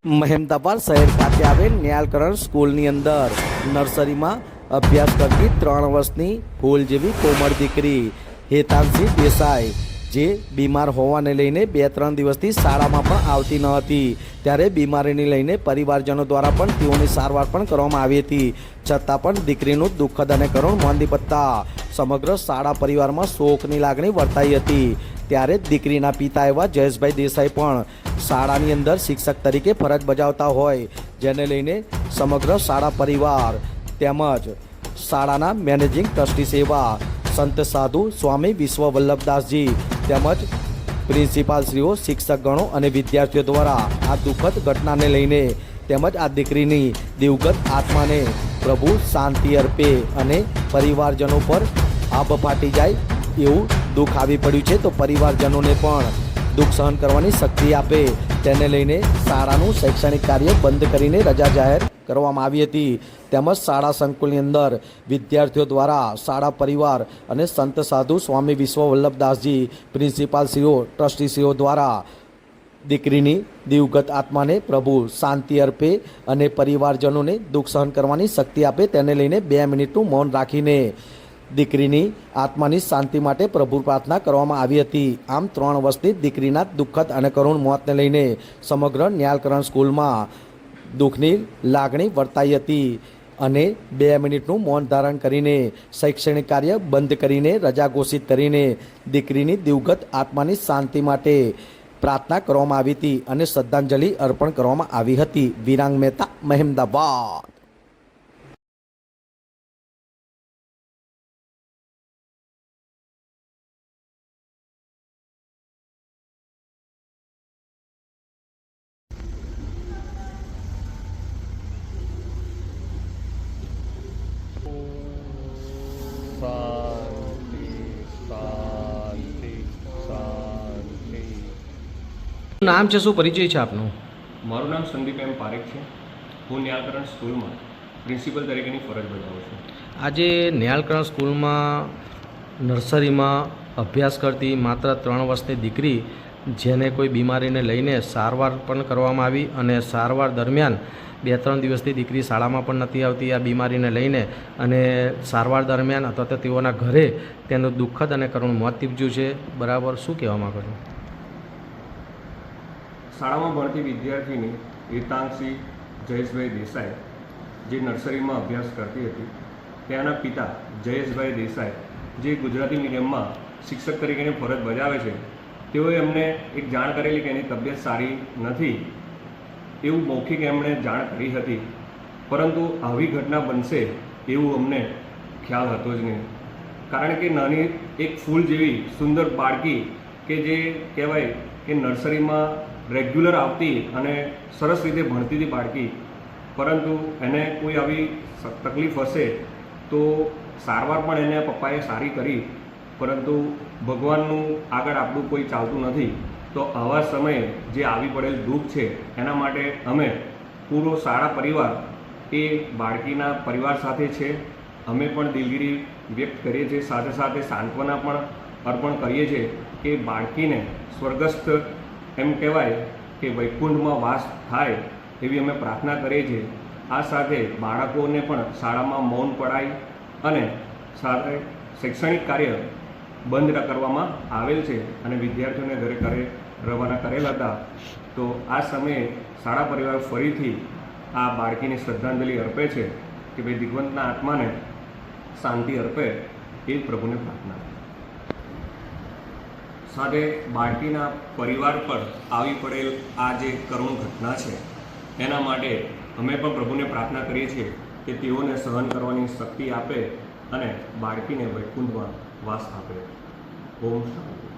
મહેમદાબાદ શહેર ખાતે આવેલ ન્યાલકરણ સ્કૂલની અંદર નર્સરીમાં અભ્યાસ કરતી 3 વર્ષની ફૂલ જેવી કોમળ દીકરી હેતાંશી દેસાઈ જે બીમાર હોવાને લઈને 2-3 દિવસથી શાળામાં પણ આવતી ન હતી, ત્યારે બીમારીને લઈને પરિવારજનો દ્વારા પણ તેઓની સારવાર પણ કરવામાં આવી હતી, છતાં પણ દીકરીનું દુઃખદ અને કરુણ મોત નીપજતા સમગ્ર શાળા પરિવારમાં શોકની લાગણી વર્તાઈ હતી। ત્યારે દીકરીના પિતા એવા જયેશભાઈ દેસાઈ પણ શાળાની અંદર શિક્ષક તરીકે ફરજ બજાવતા હોય, જેને લઈને સમગ્ર શાળા પરિવાર તેમજ શાળાના મેનેજિંગ ટ્રસ્ટી સેવા સંત સાધુ સ્વામી વિશ્વ વલ્લભદાસજી તેમજ પ્રિન્સિપાલશ્રીઓ, શિક્ષકગણો અને વિદ્યાર્થીઓ દ્વારા આ દુઃખદ ઘટનાને લઈને તેમજ આ દીકરીની દિવગત આત્માને પ્રભુ શાંતિ અર્પે અને પરિવારજનો પર આભ ફાટી જાય એવું દુઃખ આવી પડ્યું છે, તો પરિવારજનોને પણ દુઃખ સહન કરવાની શક્તિ આપે તેને લઈને શાળાનું શૈક્ષણિક કાર્ય બંધ કરીને રજા જાહેર કરવામાં આવી હતી, તેમજ શાળા સંકુલની અંદર વિદ્યાર્થીઓ દ્વારા શાળા પરિવાર અને સંત સાધુ સ્વામી વિશ્વ વલ્લભદાસજી, પ્રિન્સિપાલશ્રીઓ, ટ્રસ્ટીશ્રીઓ દ્વારા દીકરીની દિવગત આત્માને પ્રભુ શાંતિ અર્પે અને પરિવારજનોને દુઃખ સહન કરવાની શક્તિ આપે તેને લઈને 2 મિનિટનું મૌન રાખીને દીકરીની આત્માની શાંતિ માટે પ્રભુ પ્રાર્થના કરવામાં આવી હતી। આમ 3 વર્ષની દીકરીના દુઃખદ અને કરુણ મોતને લઈને સમગ્ર ન્યાલકરણ સ્કૂલમાં દુઃખની લાગણી વર્તાઈ હતી અને 2 મિનિટનું મૌન ધારણ કરીને શૈક્ષણિક કાર્ય બંધ કરીને રજા ઘોષિત કરીને દીકરીની દિવગત આત્માની શાંતિ માટે પ્રાર્થના કરવામાં આવી હતી અને શ્રદ્ધાંજલિ અર્પણ કરવામાં આવી હતી। વિરાંગ મહેતા, મહેમદાબાદ। શાંતિ શાંતિ શાંતિ। નામ છે, શું પરિચય છે આપનો? મારું નામ સંદીપ એમ પારેખ છે। હું ન્યાલકરણ સ્કૂલમાં પ્રિન્સિપલ તરીકેની ફરજ બજાવું છું। આજે ન્યાલકરણ સ્કૂલમાં નર્સરીમાં અભ્યાસ કરતી માત્ર 3 વર્ષની દીકરી, જેને કોઈ બીમારીને લઈને સારવાર પણ કરવામાં આવી અને સારવાર દરમિયાન 2-3 દિવસથી દીકરી શાળામાં પણ નથી આવતી આ બીમારીને લઈને, અને સારવાર દરમિયાન અથવા તો તેઓના ઘરે તેનું દુઃખદ અને કરુણ મોત નીપજ્યું છે, બરાબર? શું કહેવા માગો છો? શાળામાં ભણતી વિદ્યાર્થીની હેતાંશી જયેશભાઈ દેસાઈ જે નર્સરીમાં અભ્યાસ કરતી હતી, ત્યાંના પિતા જયેશભાઈ દેસાઈ જે ગુજરાતી મીડિયમમાં શિક્ષક તરીકેની ફરજ બજાવે છે, તેઓએ અમને એક જાણ કરેલી કે એની તબિયત સારી નથી એવું મૌખિક એમણે જાણ કરી હતી, પરંતુ આવી ઘટના બનશે એવું અમને ખ્યાલ હતો જ નહીં, કારણ કે નાની એક ફૂલ જેવી સુંદર બાળકી કે જે કહેવાય કે નર્સરીમાં રેગ્યુલર આવતી અને સરસ રીતે ભણતી હતી બાળકી, પરંતુ એને કોઈ આવી તકલીફ હશે તો સારવાર પણ એને પપ્પાએ સારી કરી, પરંતુ ભગવાનનું આગળ આપણું કોઈ ચાલતું નથી, તો આવા સમયે જે આવી પડેલ દુઃખ છે એના માટે અમે પૂરો શાળા પરિવાર એ બાળકીના પરિવાર સાથે છે। અમે પણ દિલગીરી વ્યક્ત કરીએ છીએ, સાથે સાથે સાંત્વના પણ અર્પણ કરીએ છીએ કે બાળકીને સ્વર્ગસ્થ એમ કહેવાય કે વૈકુંઠમાં વાસ થાય એવી અમે પ્રાર્થના કરીએ છીએ। આ સાથે બાળકોને પણ શાળામાં મૌન પઢાઈ અને સાથે શૈક્ષણિક કાર્ય બંધ કરવામાં આવેલ છે અને વિદ્યાર્થીઓને ઘરે રવાના કરેલ હતા, તો આ સમયે શાળા પરિવાર ફરીથી આ બાળકીની શ્રદ્ધાંજલિ અર્પે છે કે ભાઈ દિગ્વંતના આત્માને શાંતિ અર્પે એ જ પ્રભુને પ્રાર્થના। સાથે બાળકીના પરિવાર પર આવી પડેલ આ જે કરુણ ઘટના છે એના માટે અમે પણ પ્રભુને પ્રાર્થના કરીએ છીએ કે તેઓને સહન કરવાની શક્તિ આપે અને બાળકીને વૈકુંઠમાં વાસ આપે। ઓમ શાંતિ।